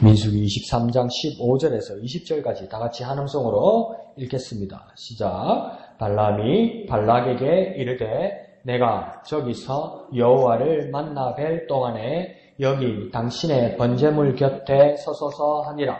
민수기 23장 15절에서 20절까지 다 같이 한음성으로 읽겠습니다. 시작. 발람이 발락에게 이르되 내가 저기서 여호와를 만나 뵐 동안에 여기 당신의 번제물 곁에 서소서 하니라.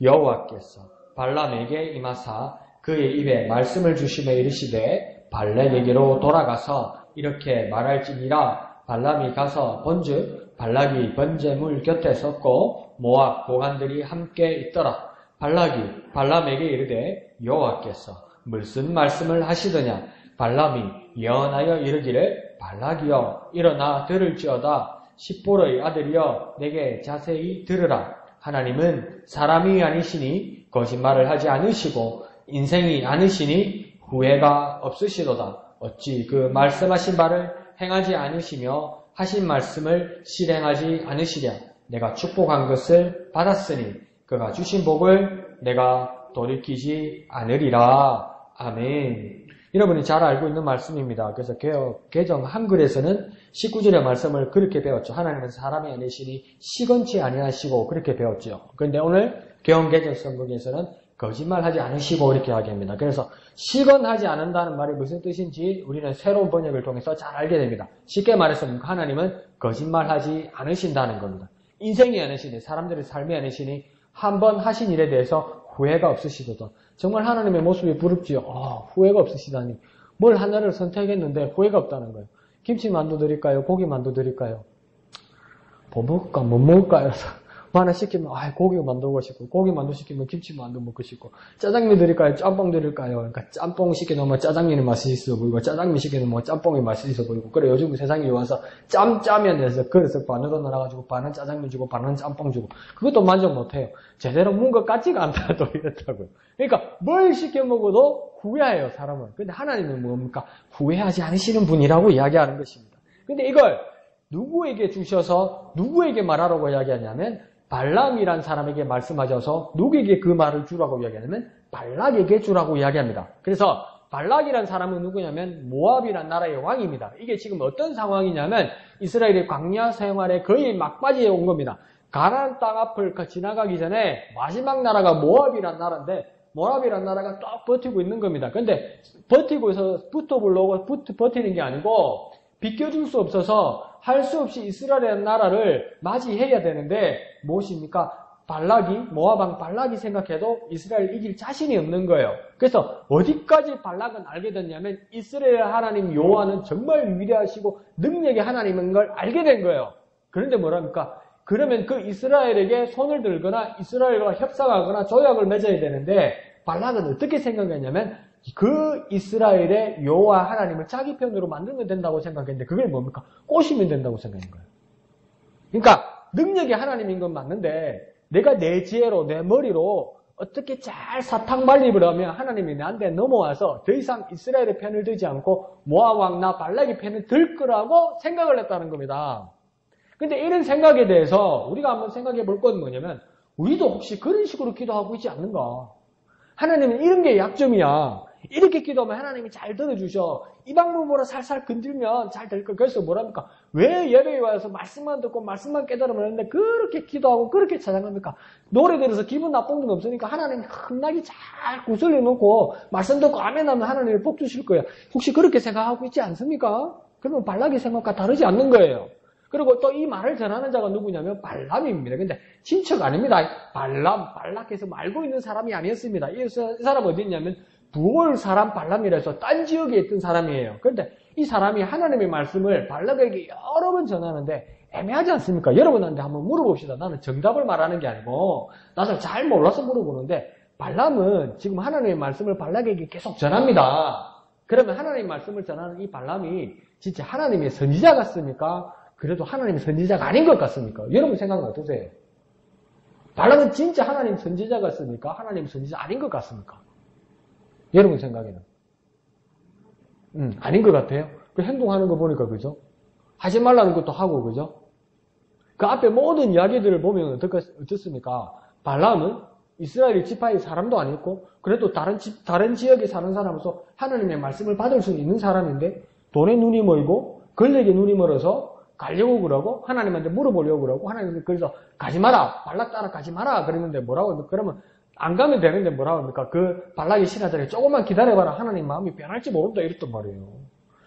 여호와께서 발람에게 임하사 그의 입에 말씀을 주시며 이르시되 발락에게로 돌아가서 이렇게 말할지니라. 발람이 가서 본즉 발락이 번제물 곁에 섰고 모압 고관들이 함께 있더라. 발락이 발람에게 이르되 여호와께서 무슨 말씀을 하시더냐. 발람이 예언하여 이르기를 발락이여 일어나 들을지어다. 십볼의 아들이여 내게 자세히 들으라. 하나님은 사람이 아니시니 거짓말을 하지 않으시고 인생이 아니시니 후회가 없으시도다. 어찌 그 말씀하신 바를 행하지 않으시며 하신 말씀을 실행하지 않으시랴. 내가 축복한 것을 받았으니 그가 주신 복을 내가 돌이키지 않으리라. 아멘. 여러분이 잘 알고 있는 말씀입니다. 그래서 개정 한글에서는 19절의 말씀을 그렇게 배웠죠. 하나님은 사람이 아니시니 시건치 아니하시고 그렇게 배웠죠. 그런데 오늘 개헌개정 성경에서는 거짓말하지 않으시고 이렇게 이야기합니다. 그래서 시건하지 않는다는 말이 무슨 뜻인지 우리는 새로운 번역을 통해서 잘 알게 됩니다. 쉽게 말해서 하나님은 거짓말하지 않으신다는 겁니다. 인생이 아니시니 사람들의 삶이 아니시니 한번 하신 일에 대해서 후회가 없으시거든. 정말 하나님의 모습이 부럽지요. 후회가 없으시다니. 뭘 하나를 선택했는데 후회가 없다는 거예요. 김치만두 드릴까요? 고기만두 드릴까요? 뭐 먹을까? 못 먹을까요? 뭐 하나 시키면 고기 만들고 싶고 고기만두 시키면 김치만두 먹고 싶고 짜장면 드릴까요? 짬뽕 드릴까요? 그러니까 짬뽕 시켜놓으면 짜장면이 맛있어 보이고 짜장면 시켜놓으면 짬뽕이 맛있어 보이고 그래 요즘 세상에 와서 짬짜면에서 그래서 반으로 나눠가지고 반은 짜장면 주고 반은 짬뽕 주고 그것도 만족 못해요. 제대로 먹은 것 같지가 않다도 이렇다고요. 그러니까 뭘 시켜 먹어도 후회해요 사람은. 근데 하나님은 뭡니까? 후회하지 않으시는 분이라고 이야기하는 것입니다. 근데 이걸 누구에게 주셔서 누구에게 말하라고 이야기하냐면 발람이란 사람에게 말씀하셔서 누구에게 그 말을 주라고 이야기하냐면 발락에게 주라고 이야기합니다. 그래서 발락이란 사람은 누구냐면 모압이란 나라의 왕입니다. 이게 지금 어떤 상황이냐면 이스라엘의 광야 생활에 거의 막바지에 온 겁니다. 가나안 땅 앞을 지나가기 전에 마지막 나라가 모압이란 나라인데 모압이란 나라가 딱 버티고 있는 겁니다. 근데 버티고 있어서 붙어보려고 버티는 게 아니고 비껴줄 수 없어서 할 수 없이 이스라엘의 나라를 맞이해야 되는데 무엇입니까? 모압왕 발락이 생각해도 이스라엘 이길 자신이 없는 거예요. 그래서 어디까지 발락은 알게 됐냐면 이스라엘 하나님 여호와는 정말 위대하시고 능력의 하나님인 걸 알게 된 거예요. 그런데 뭐랍니까? 그러면 그 이스라엘에게 손을 들거나 이스라엘과 협상하거나 조약을 맺어야 되는데 발락은 어떻게 생각했냐면 그 이스라엘의 여호와 하나님을 자기 편으로 만들면 된다고 생각했는데 그게 뭡니까? 꼬시면 된다고 생각한 거예요. 그러니까 능력이 하나님인 건 맞는데 내가 내 지혜로 내 머리로 어떻게 잘 사탕 말립을 하면 하나님이 나한테 넘어와서 더 이상 이스라엘의 편을 들지 않고 모압 왕 나 발락의 편을 들 거라고 생각을 했다는 겁니다. 근데 이런 생각에 대해서 우리가 한번 생각해 볼 건 뭐냐면 우리도 혹시 그런 식으로 기도하고 있지 않는가? 하나님은 이런 게 약점이야. 이렇게 기도하면 하나님이 잘 들어주셔. 이 방법으로 살살 건들면 잘 될 거. 그래서 뭐랍니까? 왜 예배에 와서 말씀만 듣고 말씀만 깨달으면 하는데 그렇게 기도하고 그렇게 찬양합니까? 노래 들어서 기분 나쁜 건 없으니까 하나님이 흥나게 잘 구슬려 놓고 말씀 듣고 아멘 하면 하나님이 복 주실 거예요. 혹시 그렇게 생각하고 있지 않습니까? 그러면 발락의 생각과 다르지 않는 거예요. 그리고 또 이 말을 전하는 자가 누구냐면 발람입니다. 근데 친척 아닙니다. 발락해서 알고 있는 사람이 아니었습니다. 이 사람 어디 있냐면 부올 사람 발람이라서 딴 지역에 있던 사람이에요. 그런데 이 사람이 하나님의 말씀을 발락에게 여러 번 전하는데 애매하지 않습니까? 여러분한테 한번 물어봅시다. 나는 정답을 말하는 게 아니고 나도 잘 몰라서 물어보는데 발람은 지금 하나님의 말씀을 발락에게 계속 전합니다. 그러면 하나님의 말씀을 전하는 이 발람이 진짜 하나님의 선지자 같습니까? 그래도 하나님의 선지자가 아닌 것 같습니까? 여러분 생각은 어떠세요? 발람은 진짜 하나님 선지자 같습니까? 하나님 선지자 아닌 것 같습니까? 여러분 생각에는? 아닌 것 같아요? 그 행동하는 거 보니까, 그죠? 하지 말라는 것도 하고, 그죠? 그 앞에 모든 이야기들을 보면 어떻습니까? 발람은 이스라엘 지파의 사람도 아니었고, 그래도 다른 지역에 사는 사람으로서 하나님의 말씀을 받을 수 있는 사람인데, 돈에 눈이 멀고, 권력에 눈이 멀어서 가려고 그러고 하나님한테 물어보려고 그러고 하나님한테 그래서 가지 마라. 발락 따라 가지 마라. 그러는데 뭐라고 합니까? 그러면 안 가면 되는데 뭐라고 합니까? 그 발락의 신하들이 조금만 기다려봐라. 하나님 마음이 변할지 모른다. 이랬단 말이에요.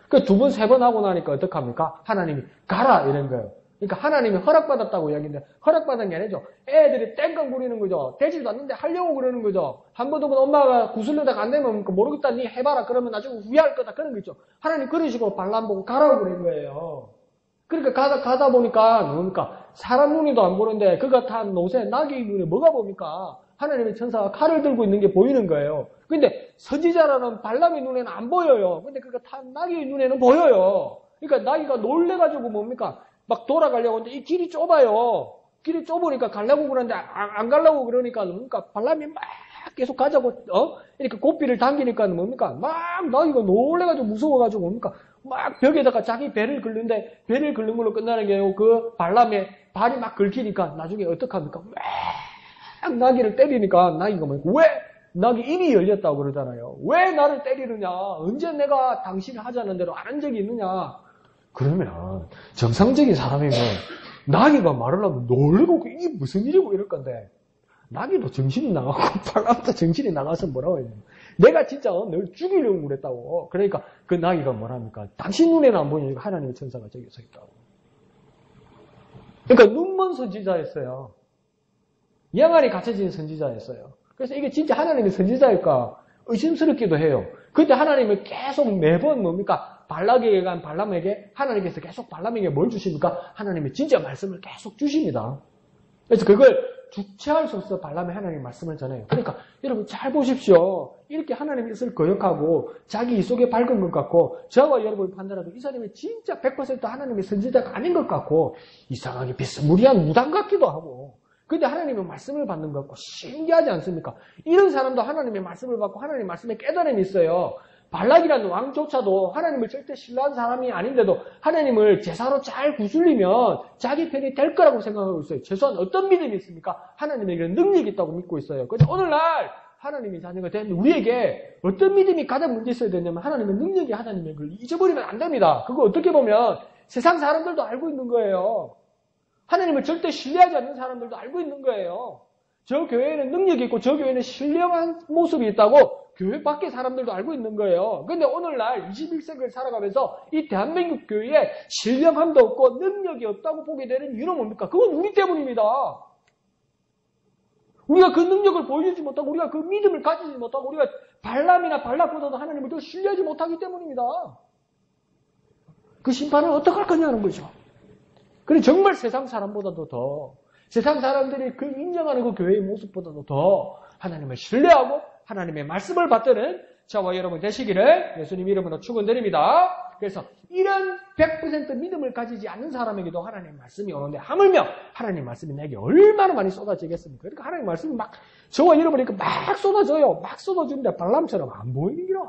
그 두 번, 세 번 하고 나니까 어떡합니까? 하나님이 가라. 이런 거예요. 그러니까 하나님이 허락받았다고 이야기인데 허락받은 게 아니죠. 애들이 땡깡 부리는 거죠. 되지도 않는데 하려고 그러는 거죠. 한 번, 두 번 엄마가 구슬려다가 안 되면 모르겠다. 니 해봐라. 그러면 나중에 후회할 거다. 그런 거 있죠. 하나님 그런 식으로 발람 보고 가라고 그런 거예요. 그러니까 가다 보니까 뭡니까? 사람 눈에도 안 보는데 그가 탄 노새 나귀 눈에 뭐가 보니까 하나님의 천사가 칼을 들고 있는 게 보이는 거예요. 근데 선지자라는 발람의 눈에는 안 보여요. 근데 그가 탄 나귀의 눈에는 보여요. 그러니까 나귀가 놀래가지고 뭡니까? 막 돌아가려고 하는데 이 길이 좁아요. 길이 좁으니까 가려고 그러는데 안 가려고 그러니까 뭡니까? 발람이 막 계속 가자고 이렇게 고삐를 당기니까 뭡니까? 막 나귀가 놀래가지고 무서워가지고 뭡니까? 막 벽에다가 자기 배를 긁는데 배를 긁는 걸로 끝나는 게 아니고 그 발람에 발이 막 긁히니까 나중에 어떡합니까? 막 나귀를 때리니까 나귀가 뭡니까? 왜? 나귀 입이 열렸다고 그러잖아요. 왜 나를 때리느냐? 언제 내가 당신이 하자는 대로 안 한 적이 있느냐? 그러면 정상적인 사람이면 나귀가 말을 하면 놀고 이게 무슨 일이고 이럴 건데 나귀도 정신이 나가고 발람도 정신이 나가서 뭐라고 해야 되나? 내가 진짜 널 죽이려고 그랬다고. 그러니까 그 나귀가 뭐랍니까? 당신 눈에는 안 보이니까 하나님의 천사가 저기 서 있다고. 그러니까 눈먼 선지자였어요. 양알이 갇혀진 선지자였어요. 그래서 이게 진짜 하나님의 선지자일까 의심스럽기도 해요. 그때 하나님은 계속 매번 뭡니까? 발락에게 간 발람에게 하나님께서 계속 발람에게 뭘 주십니까? 하나님의 진짜 말씀을 계속 주십니다. 그래서 그걸 주체할 수 없어 발람의 하나님의 말씀을 전해요. 그러니까 여러분 잘 보십시오. 이렇게 하나님의 뜻을 거역하고 자기 이 속에 밝은 것 같고 저와 여러분이 판단해도 이 사람이 진짜 100% 하나님의 선지자가 아닌 것 같고 이상하게 비스무리한 무당 같기도 하고 근데 하나님의 말씀을 받는 것 같고 신기하지 않습니까? 이런 사람도 하나님의 말씀을 받고 하나님의 말씀에 깨달음이 있어요. 발락이라는 왕조차도 하나님을 절대 신뢰한 사람이 아닌데도 하나님을 제사로 잘 구슬리면 자기 편이 될 거라고 생각하고 있어요. 최소한 어떤 믿음이 있습니까? 하나님에게 능력이 있다고 믿고 있어요. 그런데 오늘날 하나님이 자녀가 된 우리에게 어떤 믿음이 가장 문제 있어야 되냐면 하나님의 능력이 하나님의 걸 잊어버리면 안 됩니다. 그거 어떻게 보면 세상 사람들도 알고 있는 거예요. 하나님을 절대 신뢰하지 않는 사람들도 알고 있는 거예요. 저 교회에는 능력이 있고 저 교회에는 신령한 모습이 있다고 교회 밖의 사람들도 알고 있는 거예요. 근데 오늘날 21세기를 살아가면서 이 대한민국 교회에 신령함도 없고 능력이 없다고 보게 되는 이유는 뭡니까? 그건 우리 때문입니다. 우리가 그 능력을 보여주지 못하고 우리가 그 믿음을 가지지 못하고 우리가 발람이나 발락보다도 하나님을 더 신뢰하지 못하기 때문입니다. 그 심판은 어떡할 거냐는 거죠. 그래 정말 세상 사람보다도 더 세상 사람들이 그 인정하는 그 교회의 모습보다도 더 하나님을 신뢰하고 하나님의 말씀을 받드는 저와 여러분 되시기를 예수님 이름으로 축원드립니다. 그래서 이런 100% 믿음을 가지지 않는 사람에게도 하나님의 말씀이 오는데 하물며 하나님의 말씀이 내게 얼마나 많이 쏟아지겠습니까? 그러니까 하나님의 말씀이 막 저와 여러분이 막 쏟아져요. 막 쏟아지는데 발람처럼 안 보이는 기라.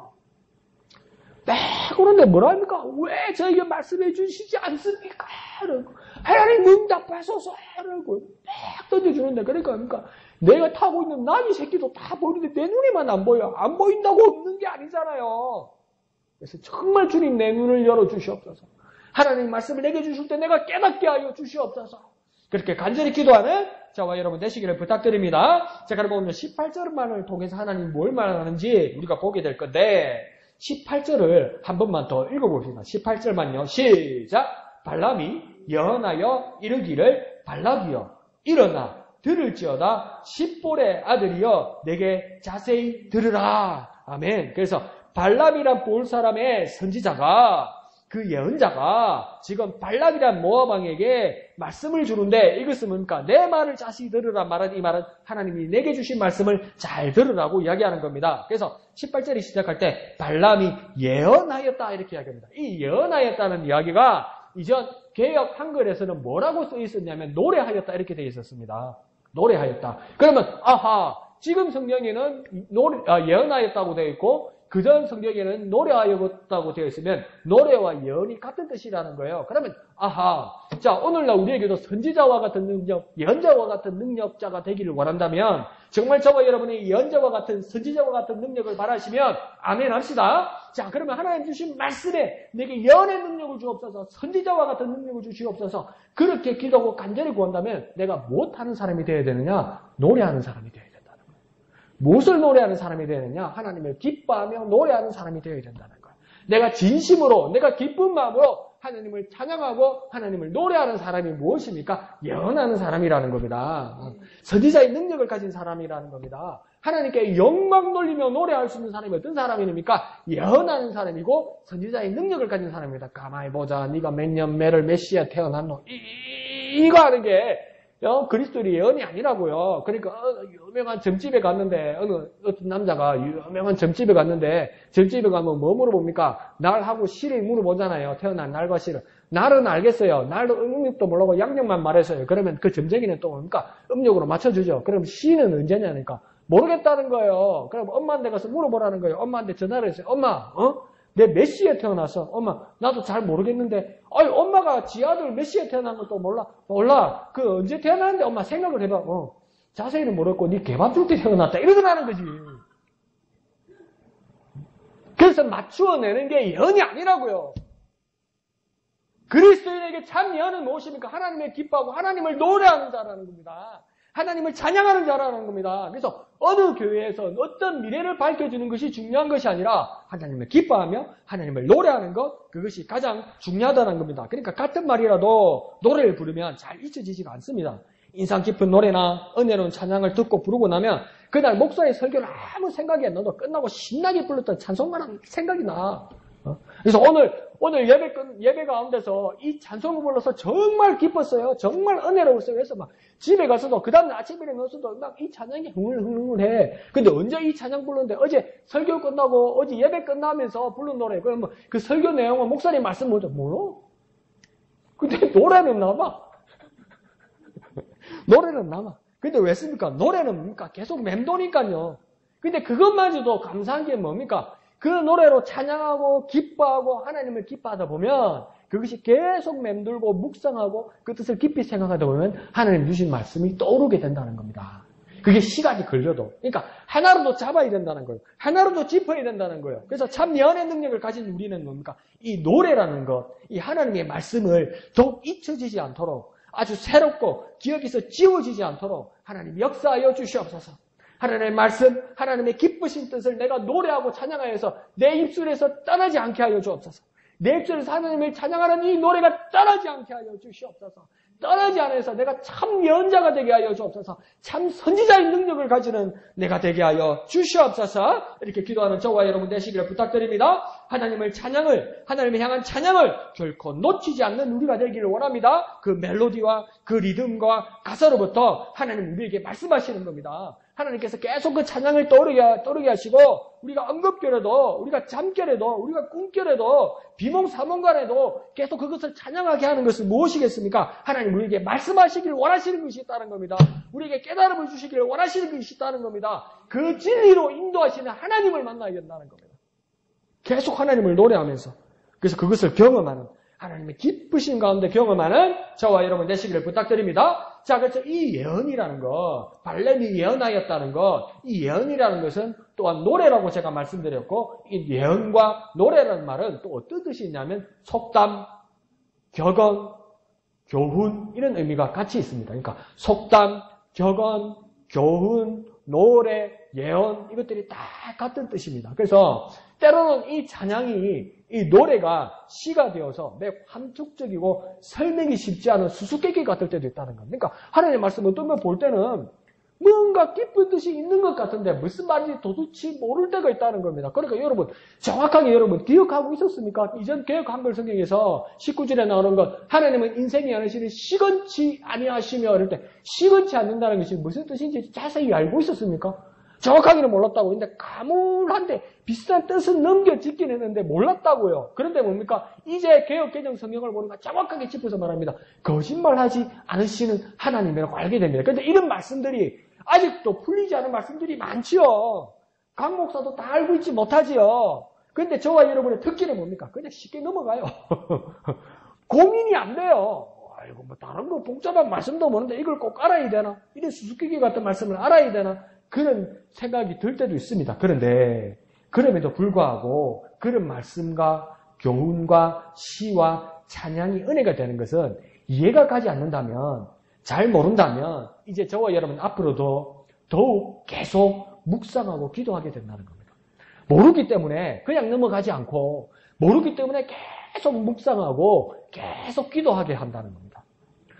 막 오는데 뭐라 합니까? 왜 저에게 말씀해 주시지 않습니까? 하나님 응답하소서 라고 막 던져주는데 그러니까 내가 타고 있는 나귀 새끼도 다 보이는데 내 눈에만 안 보여. 안 보인다고 없는 게 아니잖아요. 그래서 정말 주님 내 눈을 열어주시옵소서. 하나님 말씀을 내게 주실 때 내가 깨닫게 하여 주시옵소서. 그렇게 간절히 기도하는 저와 여러분 되시기를 부탁드립니다. 자, 그럼 오늘 18절만을 통해서 하나님 뭘 말하는지 우리가 보게 될 건데 18절을 한 번만 더 읽어봅시다. 18절만요. 시작! 발람이 예언하여 이르기를 발락이여 일어나 들을지어다 십볼의 아들이여 내게 자세히 들으라. 아멘. 그래서 발람이란 볼 사람의 선지자가 그 예언자가 지금 발락이란 모압 왕에게 말씀을 주는데 이것은 뭡니까? 내 말을 자세히 들으라 말하는 이 말은 하나님이 내게 주신 말씀을 잘 들으라고 이야기하는 겁니다. 그래서 18절이 시작할 때 발람이 예언하였다 이렇게 이야기합니다. 이 예언하였다는 이야기가 이전 개역 한글에서는 뭐라고 써 있었냐면 노래하였다 이렇게 되어 있었습니다. 노래하였다. 그러면 아하 지금 성경에는 예언하였다고 되어 있고 그전 성경에는 노래하였다고 되어 있으면 노래와 예언이 같은 뜻이라는 거예요. 그러면 아하, 자 오늘날 우리에게도 선지자와 같은 능력, 예언자와 같은 능력자가 되기를 원한다면 정말 저와 여러분이 예언자와 같은 선지자와 같은 능력을 바라시면 아멘 합시다. 자 그러면 하나님 주신 말씀에 내게 예언의 능력을 주옵소서, 선지자와 같은 능력을 주시옵소서, 그렇게 기도하고 간절히 구한다면 내가 못하는 사람이 되어야 되느냐? 노래하는 사람이 되어야 된다는 거예요. 무엇을 노래하는 사람이 되어야 되느냐? 하나님을 기뻐하며 노래하는 사람이 되어야 된다는 거예요. 내가 진심으로, 내가 기쁜 마음으로 하나님을 찬양하고 하나님을 노래하는 사람이 무엇입니까? 예언하는 사람이라는 겁니다. 선지자의 능력을 가진 사람이라는 겁니다. 하나님께 영광 돌리며 노래할 수 있는 사람이 어떤 사람입니까? 예언하는 사람이고 선지자의 능력을 가진 사람입니다. 가만히 보자. 네가 몇 년 매를 몇 시에 태어났노? 이거 하는 게 그리스도의 예언이 아니라고요. 그러니까 유명한 점집에 갔는데 어떤 남자가 유명한 점집에 갔는데 점집에 가면 뭐 물어봅니까? 날하고 시를 물어보잖아요. 태어난 날과 시를. 날은 알겠어요. 날도 음력도 모르고 양력만 말했어요. 그러면 그 점쟁이는 또 뭡니까? 음력으로 맞춰주죠. 그럼 시는 언제냐니까 모르겠다는 거예요. 그럼 엄마한테 가서 물어보라는 거예요. 엄마한테 전화를 했어요. 엄마, 내 몇 시에 태어났어? 엄마, 나도 잘 모르겠는데. 아니, 엄마가 지 아들 몇 시에 태어난 것도 몰라? 몰라. 그 언제 태어났는데 엄마 생각을 해봐. 자세히는 모르겠고 네 개밥 줄 때 태어났다. 이러더라는 거지. 그래서 맞추어 내는 게 예언이 아니라고요. 그리스도인에게 참 예언은 무엇입니까? 하나님을 기뻐하고 하나님을 노래하는 자라는 겁니다. 하나님을 찬양하는 자라는 겁니다. 그래서 어느 교회에서 어떤 미래를 밝혀주는 것이 중요한 것이 아니라 하나님을 기뻐하며 하나님을 노래하는 것, 그것이 가장 중요하다는 겁니다. 그러니까 같은 말이라도 노래를 부르면 잘 잊혀지지가 않습니다. 인상 깊은 노래나 은혜로운 찬양을 듣고 부르고 나면 그날 목사의 설교를 아무 생각이 안 나도 끝나고 신나게 불렀던 찬송만 생각이 나. 그래서 오늘 예배 가운데서 이 찬송을 불러서 정말 기뻤어요. 정말 은혜로웠어요. 그래서 막 집에 가서도 그 다음날 아침에 일어나서도 막 이 찬양이 흥얼흥얼해. 근데 언제 이 찬양 불렀는데 어제 설교 끝나고 어제 예배 끝나면서 부른 노래. 그러면 그 설교 내용은 목사님 말씀 뭐죠? 몰라? 근데 노래는 남아. 노래는 남아. 근데 왜 씁니까? 노래는 뭡니까? 계속 맴도니까요. 근데 그것마저도 감사한 게 뭡니까? 그 노래로 찬양하고 기뻐하고 하나님을 기뻐하다 보면 그것이 계속 맴돌고 묵상하고 그 뜻을 깊이 생각하다 보면 하나님 주신 말씀이 떠오르게 된다는 겁니다. 그게 시간이 걸려도. 그러니까 하나로도 잡아야 된다는 거예요. 하나로도 짚어야 된다는 거예요. 그래서 참 예언의 능력을 가진 우리는 뭡니까? 이 노래라는 것, 이 하나님의 말씀을 더욱 잊혀지지 않도록 아주 새롭고 기억에서 지워지지 않도록 하나님 역사하여 주시옵소서. 하나님의 말씀, 하나님의 기쁘신 뜻을 내가 노래하고 찬양하여서 내 입술에서 떠나지 않게 하여 주옵소서. 내 입술에서 하나님을 찬양하는 이 노래가 떠나지 않게 하여 주시옵소서. 떠나지 않아서 내가 참 예언자가 되게 하여 주옵소서. 참 선지자의 능력을 가지는 내가 되게 하여 주시옵소서. 이렇게 기도하는 저와 여러분 되시기를 부탁드립니다. 하나님을 찬양을, 하나님을 향한 찬양을 결코 놓치지 않는 우리가 되기를 원합니다. 그 멜로디와 그 리듬과 가사로부터 하나님 우리에게 말씀하시는 겁니다. 하나님께서 계속 그 찬양을 떠오르게 하시고 우리가 언급결에도 우리가 잠결에도 우리가 꿈결에도 비몽사몽간에도 계속 그것을 찬양하게 하는 것은 무엇이겠습니까? 하나님 우리에게 말씀하시기를 원하시는 것이 있다는 겁니다. 우리에게 깨달음을 주시기를 원하시는 것이 있다는 겁니다. 그 진리로 인도하시는 하나님을 만나야 된다는 겁니다. 계속 하나님을 노래하면서 그래서 그것을 경험하는 하나님의 기쁘신 가운데 경험하는 저와 여러분 되시기를 부탁드립니다. 자, 그래서 이 예언이라는 것, 발렘이 예언하였다는 것, 이 예언이라는 것은 또한 노래라고 제가 말씀드렸고, 이 예언과 노래라는 말은 또 어떤 뜻이 있냐면 속담, 격언, 교훈 이런 의미가 같이 있습니다. 그러니까 속담, 격언, 교훈, 노래, 예언 이것들이 다 같은 뜻입니다. 그래서 때로는 이 찬양이 이 노래가 시가 되어서 매우 함축적이고 설명이 쉽지 않은 수수께끼 같을 때도 있다는 겁니다. 그러니까 하나님의 말씀 어떤 걸 볼 때는 뭔가 깊은 뜻이 있는 것 같은데 무슨 말인지 도대체 모를 때가 있다는 겁니다. 그러니까 여러분 정확하게 여러분 기억하고 있었습니까? 이전 개역 한글 성경에서 19절에 나오는 것 하나님은 인생이 않으시는 시건치 아니하시며 이럴 때 시건치 않는다는 것이 무슨 뜻인지 자세히 알고 있었습니까? 정확하게는 몰랐다고. 근데 가물한데 비슷한 뜻은 넘겨짓긴 했는데 몰랐다고요. 그런데 뭡니까? 이제 개역개정 성경을 보니까 정확하게 짚어서 말합니다. 거짓말하지 않으시는 하나님이라고 알게 됩니다. 그런데 이런 말씀들이 아직도 풀리지 않은 말씀들이 많지요. 강 목사도 다 알고 있지 못하지요. 근데 저와 여러분의 특기는 뭡니까? 그냥 쉽게 넘어가요. 고민이 안 돼요. 아이고, 뭐, 다른 거 복잡한 말씀도 모르는데 이걸 꼭 알아야 되나? 이런 수수께끼 같은 말씀을 알아야 되나? 그런 생각이 들 때도 있습니다. 그런데, 그럼에도 불구하고, 그런 말씀과 교훈과 시와 찬양이 은혜가 되는 것은 이해가 가지 않는다면, 잘 모른다면, 이제 저와 여러분 앞으로도 더욱 계속 묵상하고 기도하게 된다는 겁니다. 모르기 때문에 그냥 넘어가지 않고, 모르기 때문에 계속 묵상하고, 계속 기도하게 한다는 겁니다.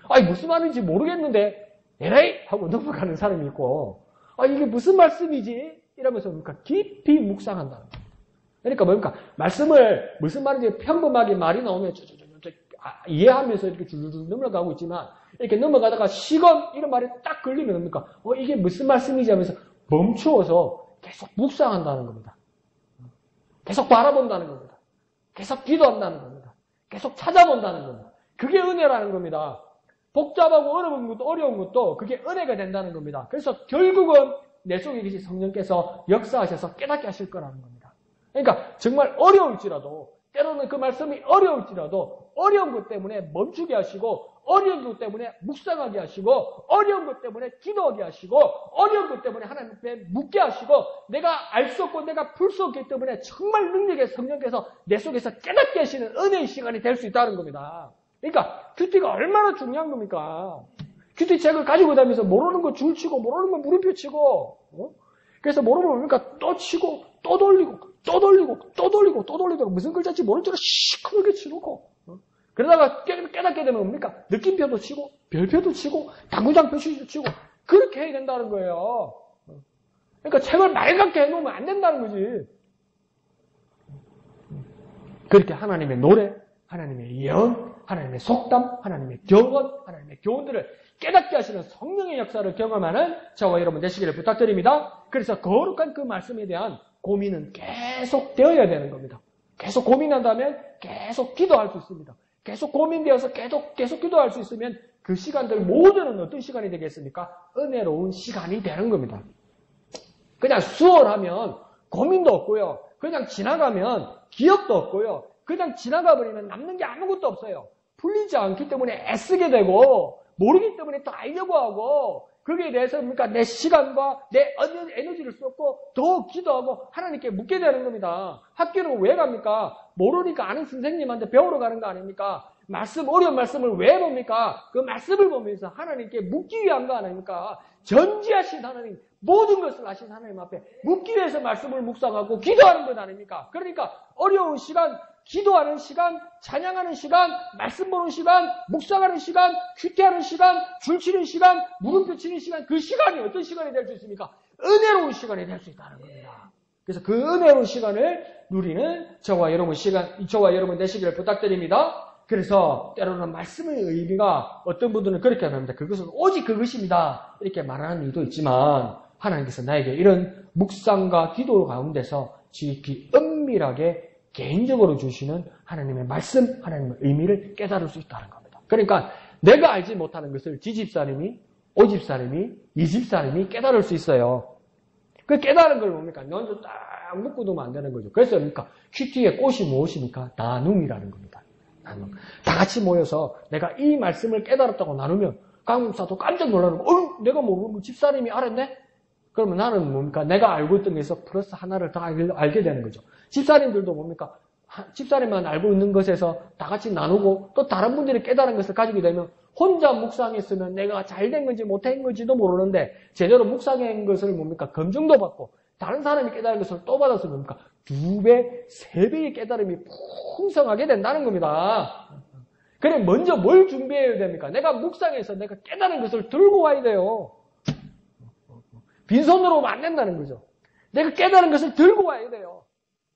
아니, 무슨 말인지 모르겠는데, 에라이! 하고 넘어가는 사람이 있고, 아, 이게 무슨 말씀이지? 이러면서 그러니까 깊이 묵상한다는 거예요. 그러니까 뭡니까? 말씀을, 무슨 말인지 평범하게 말이 나오면 이해하면서 이렇게 줄줄 넘어가고 있지만, 이렇게 넘어가다가 시건, 이런 말이 딱 걸리면 뭡니까? 이게 무슨 말씀이지 하면서 멈추어서 계속 묵상한다는 겁니다. 계속 바라본다는 겁니다. 계속 기도한다는 겁니다. 계속 찾아본다는 겁니다. 그게 은혜라는 겁니다. 복잡하고 어려운 것도 그게 은혜가 된다는 겁니다. 그래서 결국은 내 속에 계신 성령께서 역사하셔서 깨닫게 하실 거라는 겁니다. 그러니까 정말 어려울지라도, 때로는 그 말씀이 어려울지라도 어려운 것 때문에 멈추게 하시고, 어려운 것 때문에 묵상하게 하시고, 어려운 것 때문에 기도하게 하시고, 어려운 것 때문에 하나님 앞에 묻게 하시고, 내가 알 수 없고 내가 풀 수 없기 때문에 정말 능력의 성령께서 내 속에서 깨닫게 하시는 은혜의 시간이 될 수 있다는 겁니다. 그러니까 큐티가 얼마나 중요한 겁니까? 큐티 책을 가지고 다니면서 모르는 거 줄치고 모르는 거 물음표 치고, 그래서 모르면 뭡니까? 또 치고 또 돌리고 또 돌리고 또 돌리고 또 돌리고 무슨 글자인지 모른 척을 시커멓게 치놓고, 그러다가 깨닫게 되면 뭡니까? 느낌표도 치고 별표도 치고 당구장 표시도 치고 그렇게 해야 된다는 거예요. 그러니까 책을 맑게 해놓으면 안 된다는 거지. 그렇게 하나님의 노래, 하나님의 예언, 하나님의 속담, 하나님의 경언, 하나님의 교훈들을 깨닫게 하시는 성령의 역사를 경험하는 저와 여러분 되시기를 부탁드립니다. 그래서 거룩한 그 말씀에 대한 고민은 계속 되어야 되는 겁니다. 계속 고민한다면 계속 기도할 수 있습니다. 계속 고민되어서 계속 기도할 수 있으면 그 시간들 모두는 어떤 시간이 되겠습니까? 은혜로운 시간이 되는 겁니다. 그냥 수월하면 고민도 없고요. 그냥 지나가면 기억도 없고요. 그냥 지나가 버리면 남는 게 아무것도 없어요. 풀리지 않기 때문에 애쓰게 되고, 모르기 때문에 또 알려고 하고, 거기에 대해서 그러니까 내 시간과 내 에너지를 쏟고 더 기도하고 하나님께 묻게 되는 겁니다. 학교는 왜 갑니까? 모르니까 아는 선생님한테 배우러 가는 거 아닙니까? 어려운 말씀을 왜 봅니까? 그 말씀을 보면서 하나님께 묻기 위한 거 아닙니까? 전지하신 하나님, 모든 것을 아신 하나님 앞에 묻기 위해서 말씀을 묵상하고 기도하는 것 아닙니까? 그러니까 어려운 시간, 기도하는 시간, 찬양하는 시간, 말씀 보는 시간, 묵상하는 시간, 큐티하는 시간, 줄치는 시간, 물음표 치는 시간, 그 시간이 어떤 시간이 될 수 있습니까? 은혜로운 시간이 될 수 있다는 겁니다. 그래서 그 은혜로운 시간을 누리는 저와 여러분 되시기를 부탁드립니다. 그래서 때로는 말씀의 의미가 어떤 분들은 그렇게 합니다. 그것은 오직 그것입니다. 이렇게 말하는 이유도 있지만 하나님께서 나에게 이런 묵상과 기도 가운데서 지극히 은밀하게 개인적으로 주시는 하나님의 말씀, 하나님의 의미를 깨달을 수 있다는 겁니다. 그러니까 내가 알지 못하는 것을 지집사님이, 오집사님이, 이집사님이 깨달을 수 있어요. 그 깨달은 걸 뭡니까? 먼저 딱 묶고 두면 안 되는 거죠. 그래서 뭡니까? 큐티의 꽃이 무엇입니까? 나눔이라는 겁니다. 나눔. 다 같이 모여서 내가 이 말씀을 깨달았다고 나누면 강목사도 깜짝 놀라는 거, 내가 모르는 집사님이 알았네? 그러면 나는 뭡니까? 내가 알고 있던 게서 플러스 하나를 더 알게 되는 거죠. 집사님들도 뭡니까? 집사님만 알고 있는 것에서 다 같이 나누고 또 다른 분들이 깨달은 것을 가지게 되면 혼자 묵상했으면 내가 잘된 건지 못된 건지도 모르는데 제대로 묵상한 것을 뭡니까? 검증도 받고 다른 사람이 깨달은 것을 또 받아서 뭡니까? 2배, 3배의 깨달음이 풍성하게 된다는 겁니다. 그래 먼저 뭘 준비해야 됩니까? 내가 묵상해서 내가 깨달은 것을 들고 와야 돼요. 빈손으로 오면 안 된다는 거죠. 내가 깨달은 것을 들고 와야 돼요.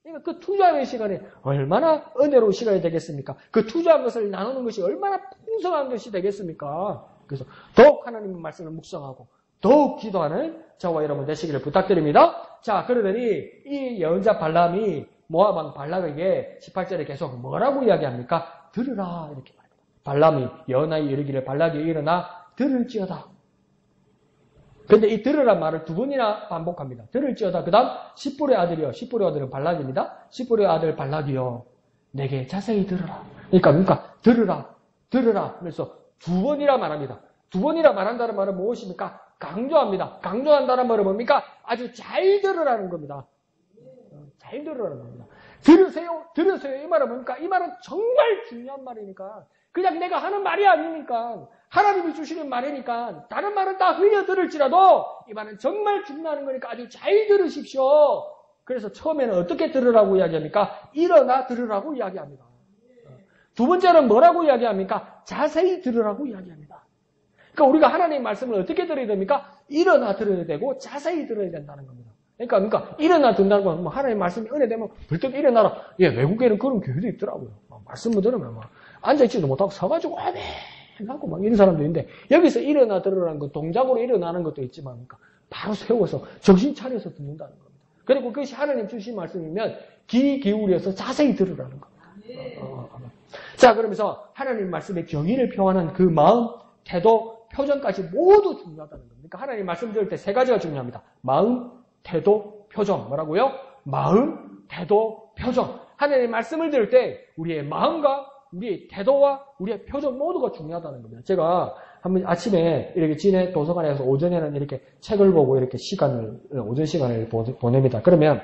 그러니까 그 투자하는 시간이 얼마나 은혜로운 시간이 되겠습니까? 그 투자한 것을 나누는 것이 얼마나 풍성한 것이 되겠습니까? 그래서 더욱 하나님의 말씀을 묵상하고 더욱 기도하는 저와 여러분 되시기를 부탁드립니다. 자, 그러더니 이 예언자 발람이 모압 왕 발락에게 18절에 계속 뭐라고 이야기합니까? 들으라 이렇게 말합니다. 발람이 예언하여 이르기를 발락이 일어나 들을지어다. 근데 이 들으란 말을 두 번이나 반복합니다. 들을지어다. 그 다음 10불의 아들이요. 10불의 아들은 발락입니다. 10불의 아들 발락이요. 내게 자세히 들으라. 그러니까 들으라. 그래서 두 번이나 말합니다. 두 번이나 말한다는 말은 무엇입니까? 강조합니다. 강조한다는 말은 뭡니까? 아주 잘 들으라는 겁니다. 잘 들으라는 겁니다. 들으세요. 이 말은 뭡니까? 이 말은 정말 중요한 말이니까. 그냥 내가 하는 말이 아니니까. 하나님이 주시는 말이니까. 다른 말은 다 흘려들을지라도 이 말은 정말 중요한 거니까 아주 잘 들으십시오. 그래서 처음에는 어떻게 들으라고 이야기합니까? 일어나 들으라고 이야기합니다. 두 번째는 뭐라고 이야기합니까? 자세히 들으라고 이야기합니다. 그러니까 우리가 하나님의 말씀을 어떻게 들어야 됩니까? 일어나 들어야 되고 자세히 들어야 된다는 겁니다. 그러니까 일어나 듣는다는 건 뭐 하나님의 말씀이 은혜되면 벌떡 일어나라. 예, 외국에는 그런 교회도 있더라고요. 말씀을 들으면 막 앉아있지도 못하고 서가지고 하고 막 이런 사람도 있는데 여기서 일어나 들으라는 건 동작으로 일어나는 것도 있지만 그러니까 바로 세워서 정신 차려서 듣는다는 겁니다. 그리고 그것이 하나님 주신 말씀이면 귀 기울여서 자세히 들으라는 겁니다. 자, 그러면서 하나님 말씀의 경의를 표하는 그 마음, 태도, 표정까지 모두 중요하다는 겁니다. 그러니까 하나님 말씀 들을 때 세 가지가 중요합니다. 마음, 태도, 표정. 뭐라고요? 마음, 태도, 표정. 하나님 말씀을 들을 때 우리의 마음과 우리의 태도와 우리의 표정 모두가 중요하다는 겁니다. 제가 한번 아침에 이렇게 진해 도서관에서 오전에는 이렇게 책을 보고 이렇게 오전 시간을 보냅니다. 그러면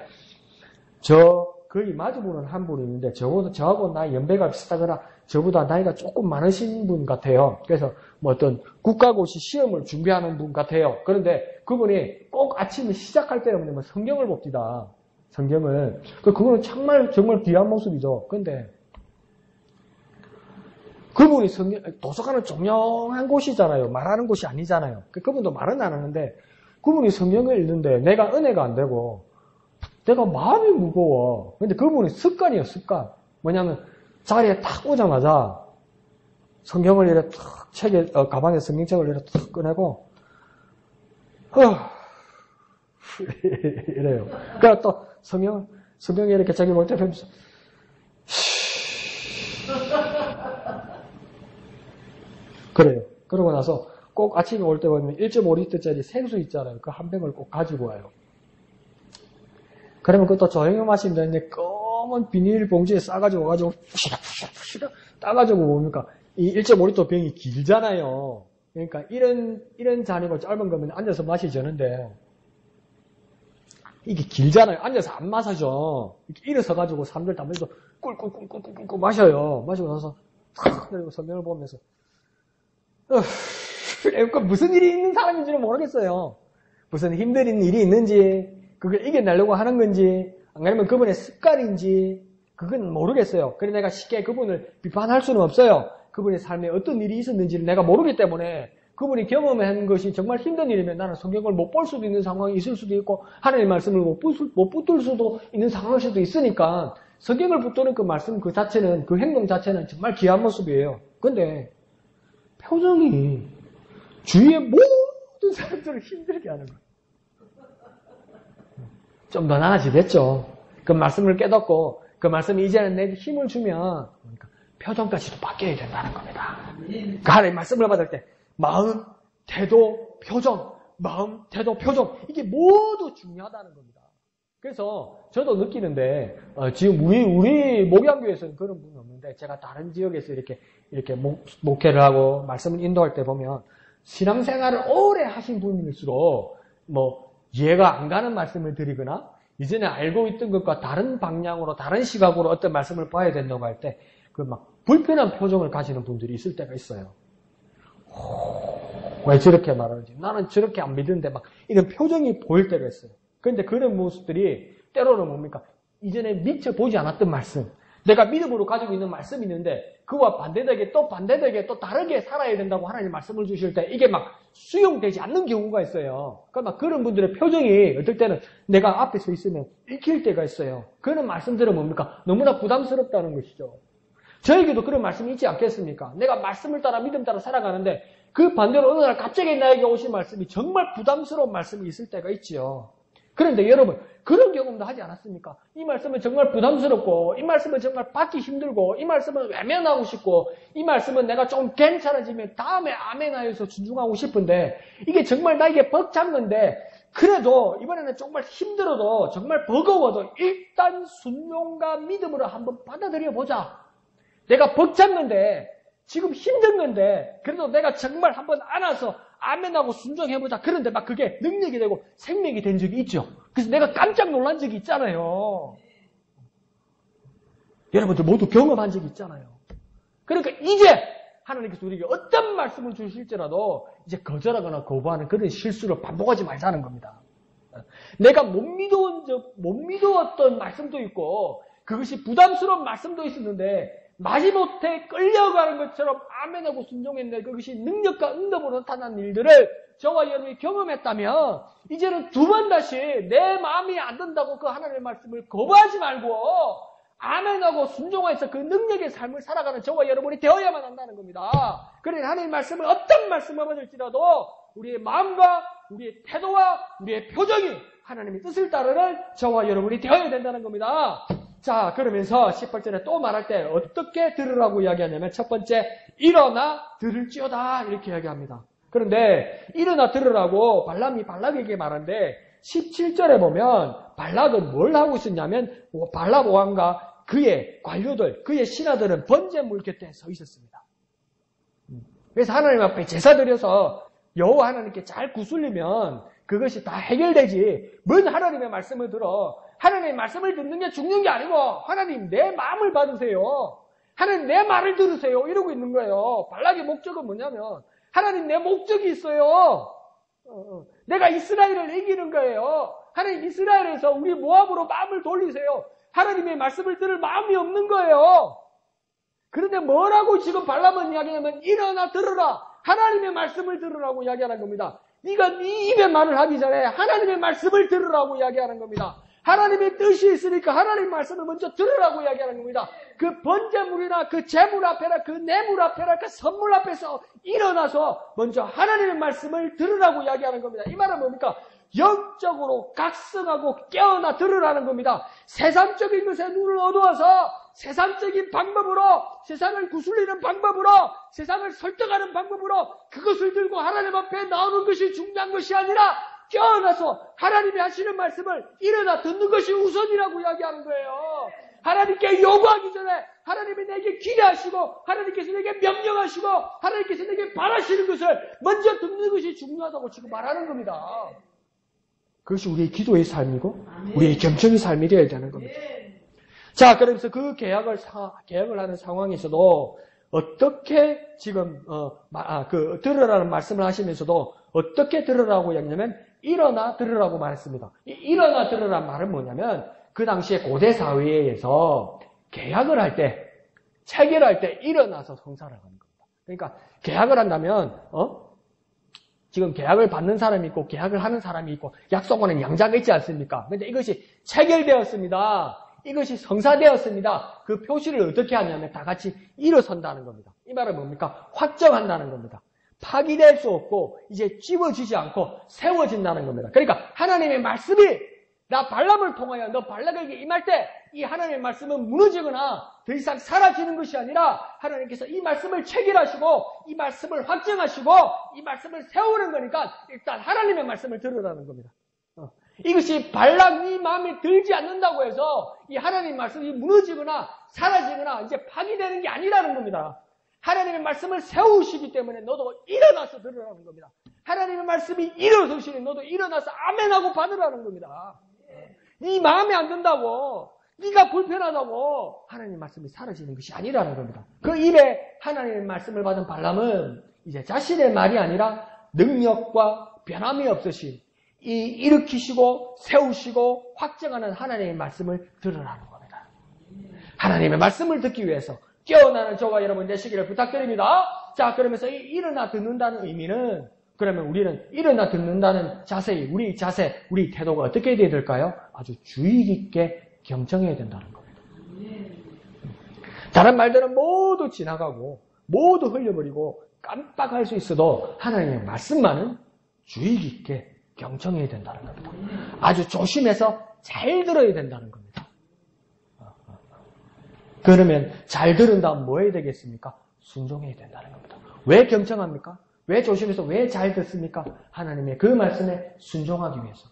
거의 마주보는 한 분이 있는데 저하고 나이 연배가 비슷하거나 저보다 나이가 조금 많으신 분 같아요. 그래서 뭐 어떤 국가고시 시험을 준비하는 분 같아요. 그런데 그분이 꼭 아침에 시작할 때는 뭐 성경을 봅니다. 성경을. 그거는 정말 귀한 모습이죠. 그런데 그분이 도서관은 조용한 곳이잖아요. 말하는 곳이 아니잖아요. 그분도 말은 안 하는데 그분이 성경을 읽는데 내가 은혜가 안 되고 내가 마음이 무거워. 근데 그분이 습관이에요, 습관. 뭐냐면 자리에 탁 오자마자 성경을 이렇게 탁 가방에 성경책을 이렇게 탁 꺼내고 이래요. 그러니까 또 성경에 이렇게 자기 볼 때 펴면서 그래요. 그러고 나서 꼭 아침에 올 때 보면 1.5리터짜리 생수 있잖아요. 그 한 병을 꼭 가지고 와요. 그러면 그것도 조용히 마시면 되는데 검은 비닐봉지에 싸가지고 와가지고 푸시락 따가지고 뭡니까? 이 1.5리터 병이 길잖아요. 그러니까 이런 잔이고 짧은 거면 앉아서 마시자는데 이게 길잖아요. 앉아서 안 마사죠. 이렇게 일어서가지고 사람들 담배도 꿀꿀꿀꿀꿀꿀 마셔요. 마시고 나서 탁 그리고 성경을 보면서 무슨 일이 있는 사람인지는 모르겠어요. 무슨 힘든 일이 있는지 그걸 이겨내려고 하는 건지 아니면 그분의 습관인지 그건 모르겠어요. 그래서 내가 쉽게 그분을 비판할 수는 없어요. 그분의 삶에 어떤 일이 있었는지를 내가 모르기 때문에 그분이 경험한 것이 정말 힘든 일이면 나는 성경을 못 볼 수도 있는 상황이 있을 수도 있고 하나님의 말씀을 못 붙들 수도 있는 상황일 수도 있으니까 성경을 붙드는 그 말씀 그 자체는 그 행동 자체는 정말 귀한 모습이에요. 근데 표정이 주위의 모든 사람들을 힘들게 하는 거예요. 좀 더 나아지겠죠. 그 말씀을 깨닫고 그 말씀이 이제는 내게 힘을 주면 그러니까 표정까지도 바뀌어야 된다는 겁니다. 그러니까 하나님 말씀을 받을 때 마음, 태도, 표정, 마음, 태도, 표정 이게 모두 중요하다는 겁니다. 그래서 저도 느끼는데 지금 우리 목양교에서는 그런 분이 없는데 제가 다른 지역에서 이렇게 목회를 하고 말씀을 인도할 때 보면 신앙생활을 오래 하신 분일수록 뭐 이해가 안 가는 말씀을 드리거나 이전에 알고 있던 것과 다른 방향으로 다른 시각으로 어떤 말씀을 봐야 된다고 할 때 그 막 불편한 표정을 가지는 분들이 있을 때가 있어요. 왜 저렇게 말하는지 나는 저렇게 안 믿는데 막 이런 표정이 보일 때가 있어요. 그런데 그런 모습들이 때로는 뭡니까? 이전에 미처 보지 않았던 말씀 내가 믿음으로 가지고 있는 말씀이 있는데 그와 반대되게 또 다르게 살아야 된다고 하나님 말씀을 주실 때 이게 막 수용되지 않는 경우가 있어요. 그러니까 막 그런 분들의 표정이 어떨 때는 내가 앞에 서 있으면 읽힐 때가 있어요. 그런 말씀들은 뭡니까? 너무나 부담스럽다는 것이죠. 저에게도 그런 말씀이 있지 않겠습니까? 내가 말씀을 따라 믿음 따라 살아가는데 그 반대로 어느 날 갑자기 나에게 오신 말씀이 정말 부담스러운 말씀이 있을 때가 있지요. 그런데 여러분, 그런 경험도 하지 않았습니까? 이 말씀은 정말 부담스럽고, 이 말씀은 정말 받기 힘들고, 이 말씀은 외면하고 싶고, 이 말씀은 내가 좀 괜찮아지면 다음에 아멘하여서 준중하고 싶은데, 이게 정말 나에게 벅찼는데, 그래도 이번에는 정말 힘들어도, 정말 버거워도 일단 순종과 믿음으로 한번 받아들여 보자. 내가 벅찼는데, 지금 힘든 건데, 그래도 내가 정말 한번 안아서 아멘하고 순종해보자. 그런데 막 그게 능력이 되고 생명이 된 적이 있죠. 그래서 내가 깜짝 놀란 적이 있잖아요. 여러분들 모두 경험한 적이 있잖아요. 그러니까 이제 하나님께서 우리에게 어떤 말씀을 주실지라도 이제 거절하거나 거부하는 그런 실수를 반복하지 말자는 겁니다. 내가 못 믿었던 말씀도 있고 그것이 부담스러운 말씀도 있었는데 마지못해 끌려가는 것처럼 아멘하고 순종했는데 그것이 능력과 응답으로 나타난 일들을 저와 여러분이 경험했다면 이제는 두 번 다시 내 마음이 안 든다고 그 하나님의 말씀을 거부하지 말고 아멘하고 순종해서 그 능력의 삶을 살아가는 저와 여러분이 되어야만 한다는 겁니다. 그러니 하나님의 말씀을 어떤 말씀을 받을지라도 우리의 마음과 우리의 태도와 우리의 표정이 하나님의 뜻을 따르는 저와 여러분이 되어야 된다는 겁니다. 자, 그러면서 18절에 또 말할 때 어떻게 들으라고 이야기하냐면 첫 번째, 일어나 들을지어다 이렇게 이야기합니다. 그런데 일어나 들으라고 발람이 발락에게 말하는데 17절에 보면 발락은 뭘 하고 있었냐면 발락 왕과 그의 관료들, 그의 신하들은 번제물 곁에 서 있었습니다. 그래서 하나님 앞에 제사 드려서 여호와 하나님께 잘 구슬리면 그것이 다 해결되지. 뭔 하나님의 말씀을 들어. 하나님의 말씀을 듣는 게 중요한 게 아니고 하나님 내 마음을 받으세요. 하나님 내 말을 들으세요. 이러고 있는 거예요. 발락의 목적은 뭐냐면 하나님 내 목적이 있어요. 내가 이스라엘을 이기는 거예요. 하나님 이스라엘에서 우리 모압으로 마음을 돌리세요. 하나님의 말씀을 들을 마음이 없는 거예요. 그런데 뭐라고 지금 발람은 이야기하냐면 일어나 들으라. 하나님의 말씀을 들으라고 이야기하는 겁니다. 네가 네 입에 말을 하기 전에 하나님의 말씀을 들으라고 이야기하는 겁니다. 하나님의 뜻이 있으니까 하나님의 말씀을 먼저 들으라고 이야기하는 겁니다. 그 번제물이나 그 제물 앞에나 그 뇌물 앞에나 그 선물 앞에서 일어나서 먼저 하나님의 말씀을 들으라고 이야기하는 겁니다. 이 말은 뭡니까? 영적으로 각성하고 깨어나 들으라는 겁니다. 세상적인 것에 눈을 어두워서 세상적인 방법으로 세상을 구슬리는 방법으로 세상을 설득하는 방법으로 그것을 들고 하나님 앞에 나오는 것이 중요한 것이 아니라 깨어나서 하나님이 하시는 말씀을 일어나 듣는 것이 우선이라고 이야기하는 거예요. 하나님께 요구하기 전에 하나님이 내게 기대하시고 하나님께서 내게 명령하시고 하나님께서 내게 바라시는 것을 먼저 듣는 것이 중요하다고 지금 말하는 겁니다. 그것이 우리의 기도의 삶이고 우리의 겸손의 삶이 되어야 되는 겁니다. 자, 그러면서 그 계약을 하는 상황에서도 어떻게 지금 들으라는 말씀을 하시면서도 어떻게 들으라고 했냐면 일어나 들으라고 말했습니다. 이 일어나 들으라는 말은 뭐냐면 그 당시에 고대 사회에서 계약을 할 때, 체결할 때 일어나서 성사를 하는 겁니다. 그러니까 계약을 한다면 지금 계약을 받는 사람이 있고 계약을 하는 사람이 있고 약속하는 양자가 있지 않습니까? 그런데 이것이 체결되었습니다. 이것이 성사되었습니다. 그 표시를 어떻게 하냐면 다 같이 일어선다는 겁니다. 이 말은 뭡니까? 확정한다는 겁니다. 파기될 수 없고 이제 찌워지지 않고 세워진다는 겁니다. 그러니까 하나님의 말씀이 나 발람을 통하여 너 발락에게 임할 때 이 하나님의 말씀은 무너지거나 더 이상 사라지는 것이 아니라 하나님께서 이 말씀을 체결하시고 이 말씀을 확정하시고 이 말씀을 세우는 거니까 일단 하나님의 말씀을 들으라는 겁니다. 이것이 발락 네 마음에 들지 않는다고 해서 이 하나님의 말씀이 무너지거나 사라지거나 이제 파기되는 게 아니라는 겁니다. 하나님의 말씀을 세우시기 때문에 너도 일어나서 들으라는 겁니다. 하나님의 말씀이 일어서시니 너도 일어나서 아멘하고 받으라는 겁니다. 네 마음에 안 든다고 네가 불편하다고 하나님의 말씀이 사라지는 것이 아니라는 겁니다. 그 입에 하나님의 말씀을 받은 발람은 이제 자신의 말이 아니라 능력과 변함이 없으신 이 일으키시고 세우시고 확정하는 하나님의 말씀을 들으라는 겁니다. 하나님의 말씀을 듣기 위해서 깨어나는 저와 여러분 되시기를 부탁드립니다. 자, 그러면서 이 일어나 듣는다는 의미는 그러면 우리는 일어나 듣는다는 자세, 우리 태도가 어떻게 돼야 될까요? 아주 주의 깊게 경청해야 된다는 겁니다. 다른 말들은 모두 지나가고 모두 흘려버리고 깜빡할 수 있어도 하나님의 말씀만은 주의 깊게 경청해야 된다는 겁니다. 아주 조심해서 잘 들어야 된다는 겁니다. 그러면 잘 들은 다음 뭐 해야 되겠습니까? 순종해야 된다는 겁니다. 왜 경청합니까? 왜 조심해서 왜 잘 듣습니까? 하나님의 그 말씀에 순종하기 위해서.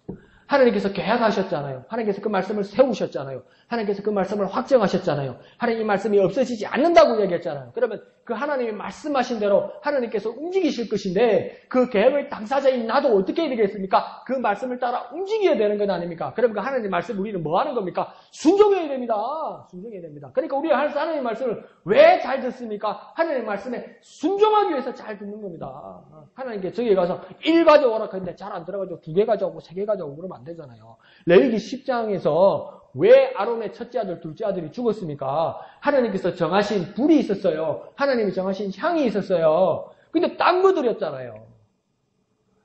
하나님께서 계약하셨잖아요. 하나님께서 그 말씀을 세우셨잖아요. 하나님께서 그 말씀을 확정하셨잖아요. 하나님 이 말씀이 없어지지 않는다고 얘기했잖아요. 그러면 그 하나님이 말씀하신 대로 하나님께서 움직이실 것인데 그 계획의 당사자인 나도 어떻게 해야 되겠습니까? 그 말씀을 따라 움직여야 되는 것 아닙니까? 그럼 그 하나님 말씀 우리는 뭐 하는 겁니까? 순종해야 됩니다. 순종해야 됩니다. 그러니까 우리가 하나님 말씀을 왜 잘 듣습니까? 하나님 말씀에 순종하기 위해서 잘 듣는 겁니다. 하나님께 저기 가서 1 가져오라 그랬는데 잘 안 들어가지고 2개 가져오고 3개 가져오고 그러면 안 되잖아요. 레위기 10장에서 왜 아론의 첫째 아들, 둘째 아들이 죽었습니까? 하나님께서 정하신 불이 있었어요. 하나님이 정하신 향이 있었어요. 근데 딴 거 드렸잖아요.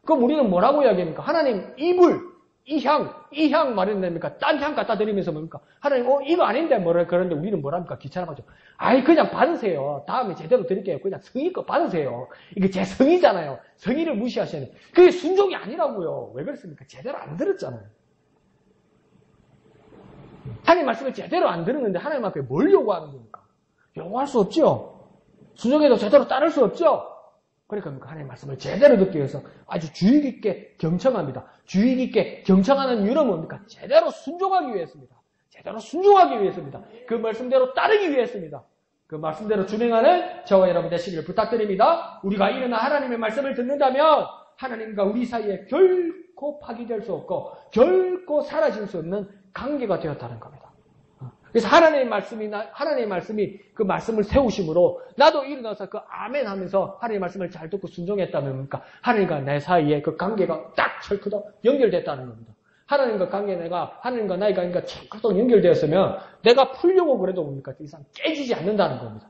그럼 우리는 뭐라고 이야기합니까? 하나님, 이 불, 이 향 말은 됩니까? 딴 향 갖다 드리면서 뭡니까? 하나님, 이거 아닌데 뭐라 그러는데 우리는 뭐랍니까? 귀찮아가지고. 아이, 그냥 받으세요. 다음에 제대로 드릴게요. 그냥 성의껏 받으세요. 이게 제 성의잖아요. 성의를 무시하시는. 그게 순종이 아니라고요. 왜 그렇습니까? 제대로 안 들었잖아요. 하나님 말씀을 제대로 안 들었는데 하나님 앞에 뭘 요구하는 겁니까? 요구할 수 없죠. 순종해도 제대로 따를 수 없죠. 그러니까 하나님 말씀을 제대로 듣기 위해서 아주 주의 깊게 경청합니다. 주의 깊게 경청하는 이유는 뭡니까? 제대로 순종하기 위해서입니다. 제대로 순종하기 위해서입니다. 그 말씀대로 따르기 위해서입니다. 그 말씀대로 준행하는 저와 여러분 되시기를 부탁드립니다. 우리가 일어나 하나님의 말씀을 듣는다면 하나님과 우리 사이에 결코 파기될 수 없고 결코 사라질 수 없는 관계가 되었다는 겁니다. 그래서 하나님의 말씀이 그 말씀을 세우심으로 나도 일어나서 그 아멘 하면서 하나님의 말씀을 잘 듣고 순종했다면 뭡니까? 하나님과 내 사이에 그 관계가 딱 철크덕 연결됐다는 겁니다. 하나님과 하나님과 나의 관계가 철크덕 연결되었으면 내가 풀려고 그래도 뭡니까? 그 이상 깨지지 않는다는 겁니다.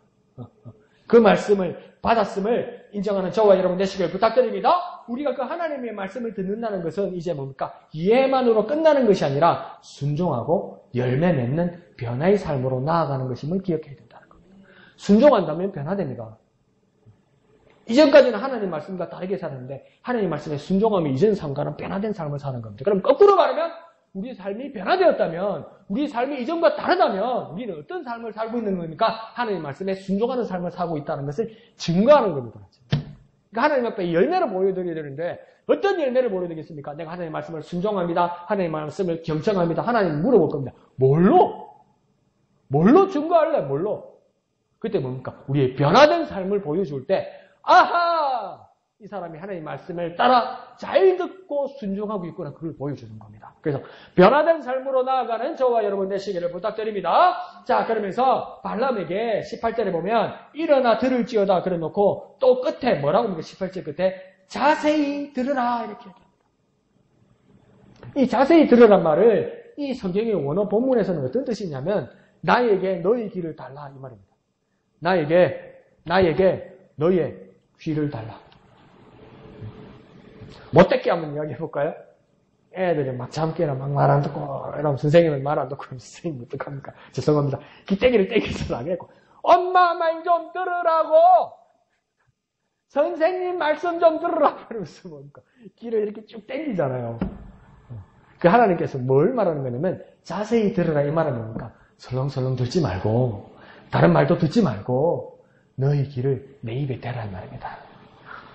그 말씀을 받았음을 인정하는 저와 여러분 되시길 부탁드립니다. 우리가 그 하나님의 말씀을 듣는다는 것은 이제 뭡니까? 이해만으로 끝나는 것이 아니라 순종하고 열매 맺는 변화의 삶으로 나아가는 것임을 기억해야 된다는 겁니다. 순종한다면 변화됩니다. 이전까지는 하나님 말씀과 다르게 살았는데 하나님 말씀에 순종하면 이전 삶과는 변화된 삶을 사는 겁니다. 그럼 거꾸로 말하면 우리 삶이 변화되었다면 우리 삶이 이전과 다르다면 우리는 어떤 삶을 살고 있는 겁니까? 하나님 말씀에 순종하는 삶을 살고 있다는 것을 증거하는 겁니다. 그러니까 하나님 앞에 열매를 보여드려야 되는데 어떤 열매를 보여드리겠습니까? 내가 하나님 말씀을 순종합니다. 하나님 말씀을 경청합니다. 하나님 물어볼 겁니다. 뭘로 증거할래? 뭘로? 그때 뭡니까? 우리의 변화된 삶을 보여줄 때 아하! 이 사람이 하나님 말씀을 따라 잘 듣고 순종하고 있구나. 그걸 보여주는 겁니다. 그래서 변화된 삶으로 나아가는 저와 여러분 되시기를 부탁드립니다. 자, 그러면서 발람에게 18절에 보면 일어나 들을지어다 그래 놓고 또 끝에 뭐라고 합니까? 18절 끝에 자세히 들으라 이렇게 얘기합니다. 이 자세히 들으란 말을 이 성경의 원어 본문에서는 어떤 뜻이냐면 나에게 너의 귀를 달라 이 말입니다. 나에게 너의 귀를 달라. 못되게 한번 이야기해볼까요? 애들이 막 잠깨나 막 말 안 듣고 이러면 선생님은 말 안 듣고 선생님 어떡합니까? 죄송합니다. 귀때기를 떼기서도 안 했고 엄마 말 좀 들으라고 선생님 말씀 좀 들으라고 그러면서 뭡니까? 귀를 이렇게 쭉 땡기잖아요. 그 하나님께서 뭘 말하는 거냐면 자세히 들으라 이 말은 뭡니까? 설렁설렁 듣지 말고 다른 말도 듣지 말고 너의 귀를 내 입에 대라 이 말입니다.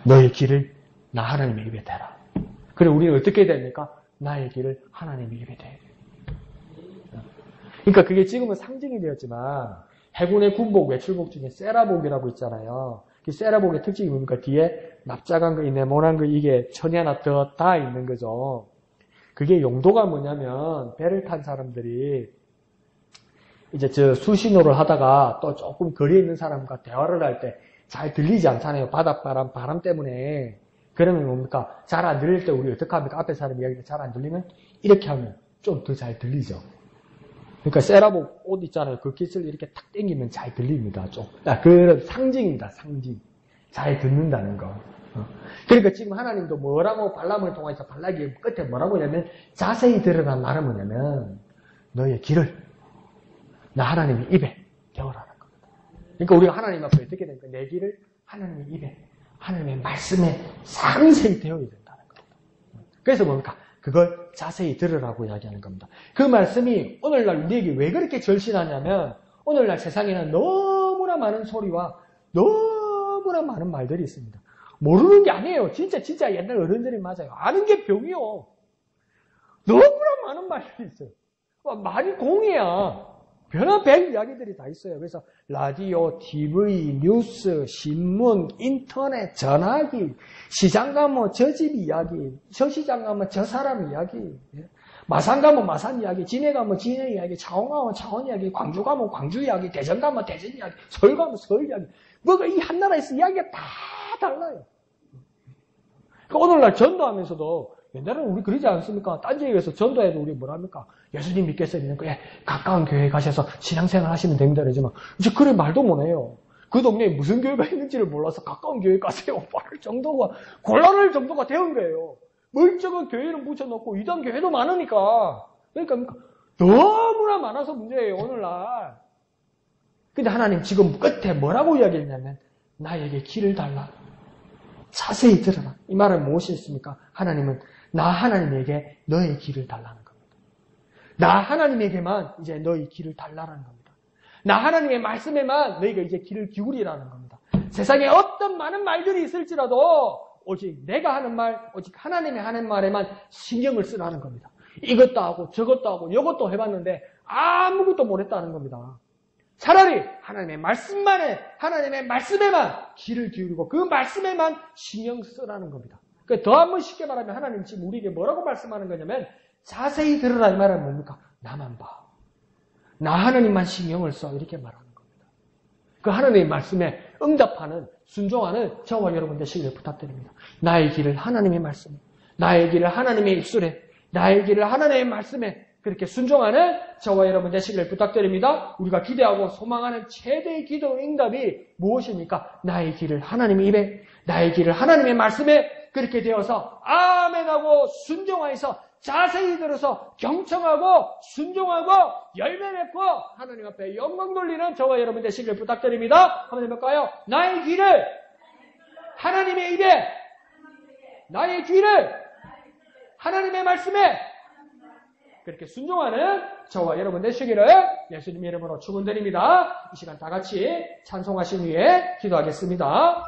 너의 귀를 나 하나님의 입에 대라. 그래 우리는 어떻게 해야 됩니까? 나의 귀를 하나님의 입에 대야 돼요. 그러니까 그게 지금은 상징이 되었지만 해군의 군복, 외출복 중에 세라복이라고 있잖아요. 그 세라복의 특징이 뭡니까? 뒤에 납작한 거, 네모난 거 이게 천이 하나 더 닿아 있는 거죠. 그게 용도가 뭐냐면 배를 탄 사람들이 이제 수신호를 하다가 또 조금 거리에 있는 사람과 대화를 할 때 잘 들리지 않잖아요. 바닷바람, 바람 때문에. 그러면 뭡니까? 잘 안 들릴 때 우리 어떻게 합니까? 앞에 사람 이야기가 잘 안 들리면 이렇게 하면 좀 더 잘 들리죠. 그러니까 세라복 옷 있잖아요. 그 깃을 이렇게 탁 당기면 잘 들립니다. 좀. 그런 상징입니다. 상징. 잘 듣는다는 거. 그러니까 지금 하나님도 뭐라고 발람을 통해서 발락이 끝에 뭐라고 하냐면 자세히 들으라는 말은 뭐냐면 너의 귀를 나 하나님의 입에 대어라는 겁니다. 그러니까 우리가 하나님 앞에 어떻게 됩니까? 내 귀를 하나님의 입에 하나님의 말씀에 상세히 되어야 된다는 겁니다. 그래서 뭡니까? 그걸 자세히 들으라고 이야기하는 겁니다. 그 말씀이 오늘날 우리에게 왜 그렇게 절실하냐면 오늘날 세상에는 너무나 많은 소리와 너무나 많은 말들이 있습니다. 모르는 게 아니에요. 진짜 옛날 어른들이 맞아요. 아는 게 병이요. 너무나 많은 말들이 있어요. 말이 공이야. 별의별 이야기들이 다 있어요. 그래서 라디오, TV, 뉴스, 신문, 인터넷, 전화기, 시장 가면 저 집 이야기, 저 시장 가면 저 사람 이야기, 마산 가면 마산 이야기, 진해 가면 진해 이야기, 차원 가면 차원 이야기, 광주 가면 광주 이야기, 대전 가면 대전 이야기, 서울 가면 서울 이야기. 뭐가 이 한 나라에서 이야기가 다 달라요. 오늘날 전도하면서도 옛날에는 우리 그러지 않습니까? 딴지에서 전도해도 우리 뭐랍니까? 예수님 믿겠어요? 가까운 교회에 가셔서 신앙생활 하시면 됩니다. 그러지만 이제 그래 말도 못해요. 그 동네에 무슨 교회가 있는지를 몰라서 가까운 교회 가세요. 말할 정도가 곤란할 정도가 되는 거예요. 멀쩡한 교회를 붙여놓고 이단 교회도 많으니까. 그러니까 너무나 많아서 문제예요. 오늘날. 근데 하나님 지금 끝에 뭐라고 이야기했냐면 나에게 길을 달라. 자세히 들어라. 이 말은 무엇이었습니까? 하나님은 나 하나님에게 너의 길을 달라는 겁니다. 나 하나님에게만 이제 너의 길을 달라는 겁니다. 나 하나님의 말씀에만 너희가 이제 길을 기울이라는 겁니다. 세상에 어떤 많은 말들이 있을지라도 오직 내가 하는 말, 오직 하나님이 하는 말에만 신경을 쓰라는 겁니다. 이것도 하고 저것도 하고 이것도 해봤는데 아무것도 못했다는 겁니다. 차라리 하나님의 말씀에만 귀를 기울이고 그 말씀에만 신경 쓰라는 겁니다. 더 한 번 쉽게 말하면 하나님 지금 우리에게 뭐라고 말씀하는 거냐면 자세히 들으라 이 말은 뭡니까? 나만 봐. 나 하나님만 신경을 써. 이렇게 말하는 겁니다. 그 하나님의 말씀에 응답하는 순종하는 저와 여러분 되시길 부탁드립니다. 나의 길을 하나님의 말씀에, 나의 길을 하나님의 입술에, 나의 길을 하나님의 말씀에 그렇게 순종하는 저와 여러분 되시길 부탁드립니다. 우리가 기대하고 소망하는 최대의 기도 응답이 무엇입니까? 나의 길을 하나님의 입에, 나의 길을 하나님의 말씀에 그렇게 되어서 아멘하고 순종하여서 자세히 들어서 경청하고 순종하고 열매 맺고 하나님 앞에 영광 돌리는 저와 여러분 되시길 부탁드립니다. 한번 해볼까요? 나의 길을 하나님의 입에, 나의 귀를 하나님의 말씀에 그렇게 순종하는 저와 여러분 되시기를 예수님 이름으로 축원드립니다. 이 시간 다 같이 찬송하신 후에 기도하겠습니다.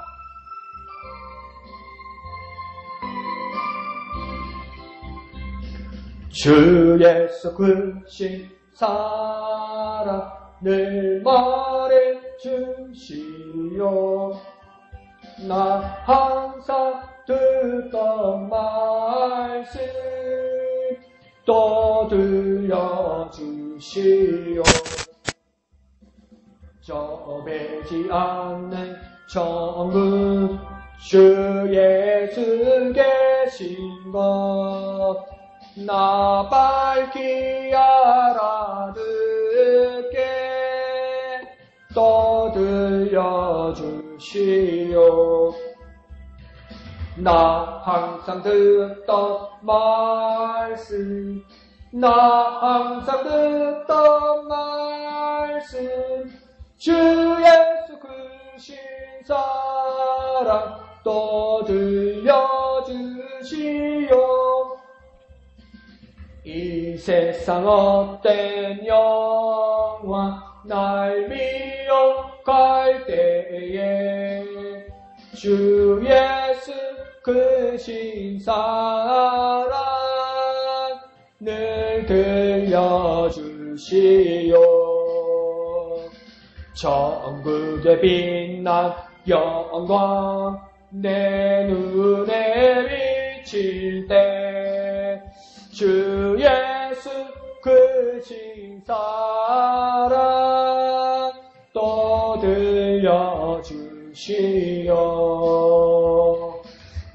주 예수 크신 사랑을 말해주시오. 나 항상 듣던 말씀 또 들려주시오. 좁지 않는 천국 주 예수 계신 것 나 밝히 알아듣게 또 들려주시오. 나 항상 듣던 말씀 나 항상 듣던 말씀 주 예수 크신 사랑 또 들려주시오. 이 세상 헛된 영화 날 미혹할 때에 주 예수 크신 사랑 늘 들려주시오. 천국의 빛난 영광 내 눈에 비칠 때 주 예수 크신 사랑 또 들려주시오.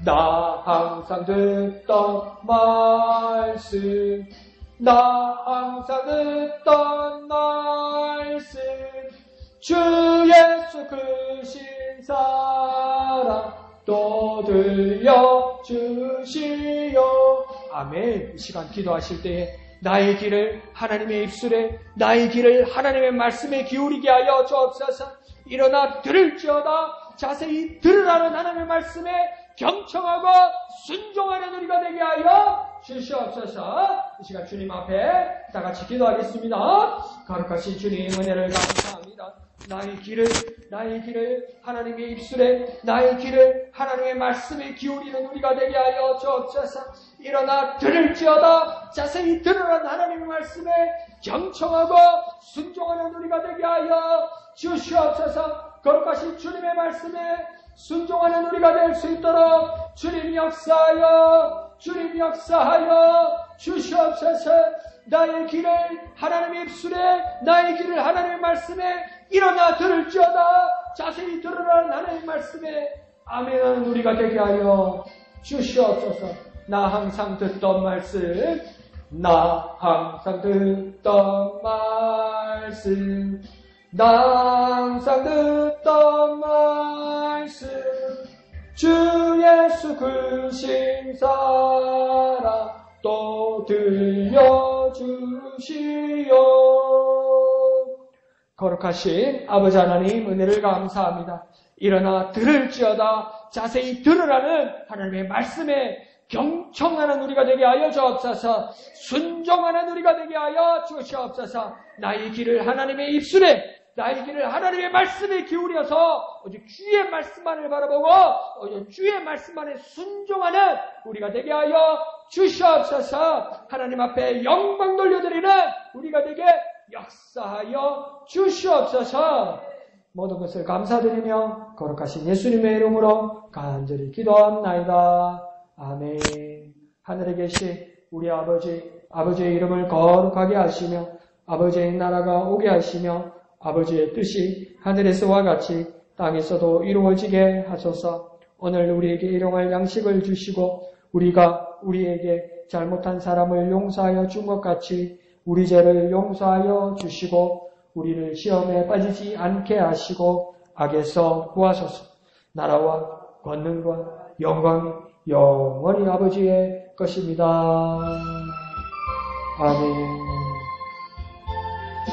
나 항상 듣던 말씀 나 항상 듣던 말씀 주 예수 크신 사랑 또 들려주시오. 아멘. 이 시간 기도하실 때에 나의 길을 하나님의 입술에 나의 길을 하나님의 말씀에 기울이게 하여 주옵소서. 일어나 들을지어다 자세히 들으라는 하나님의 말씀에 경청하고 순종하는 우리가 되게 하여 주시옵소서. 이 시간 주님 앞에 다 같이 기도하겠습니다. 거룩하신 주님 은혜를 감사합니다. 나의 길을 하나님의 입술에, 나의 길을 하나님의 말씀에 기울이는 우리가 되게 하여 주옵소서. 일어나 들을지어다 자세히 들으라는 하나님의 말씀에 경청하고 순종하는 우리가 되게 하여 주시옵소서. 거룩하신 주님의 말씀에 순종하는 우리가 될 수 있도록 주님 역사하여 주시옵소서. 나의 길을 하나님의 입술에, 나의 길을 하나님의 말씀에 일어나 들을지어다 자세히 들으라는 하나님의 말씀에 아멘하는 우리가 되게 하여 주시옵소서. 나 항상 듣던 말씀, 나 항상 듣던 말씀, 주 예수 그 신사랑 또 들려주시오. 거룩하신 아버지 하나님 은혜를 감사합니다. 일어나 들을지어다 자세히 들으라는 하나님의 말씀에 경청하는 우리가 되게 하여 주옵소서. 순종하는 우리가 되게 하여 주시옵소서. 나의 길을 하나님의 입술에, 나의 길을 하나님의 말씀에 기울여서 오직 주의 말씀만을 바라보고 오직 주의 말씀만에 순종하는 우리가 되게 하여 주시옵소서. 하나님 앞에 영광 돌려드리는 우리가 되게 역사하여 주시옵소서. 모든 것을 감사드리며 거룩하신 예수님의 이름으로 간절히 기도합나이다. 아멘. 하늘에 계신 우리 아버지의 이름을 거룩하게 하시며 아버지의 나라가 오게 하시며 아버지의 뜻이 하늘에서와 같이 땅에서도 이루어지게 하소서. 오늘 우리에게 일용할 양식을 주시고 우리가 우리에게 잘못한 사람을 용서하여 준 것 같이 우리 죄를 용서하여 주시고 우리를 시험에 빠지지 않게 하시고 악에서 구하소서. 나라와 권능과 영광이 영원히 아버지의 것입니다. 아멘.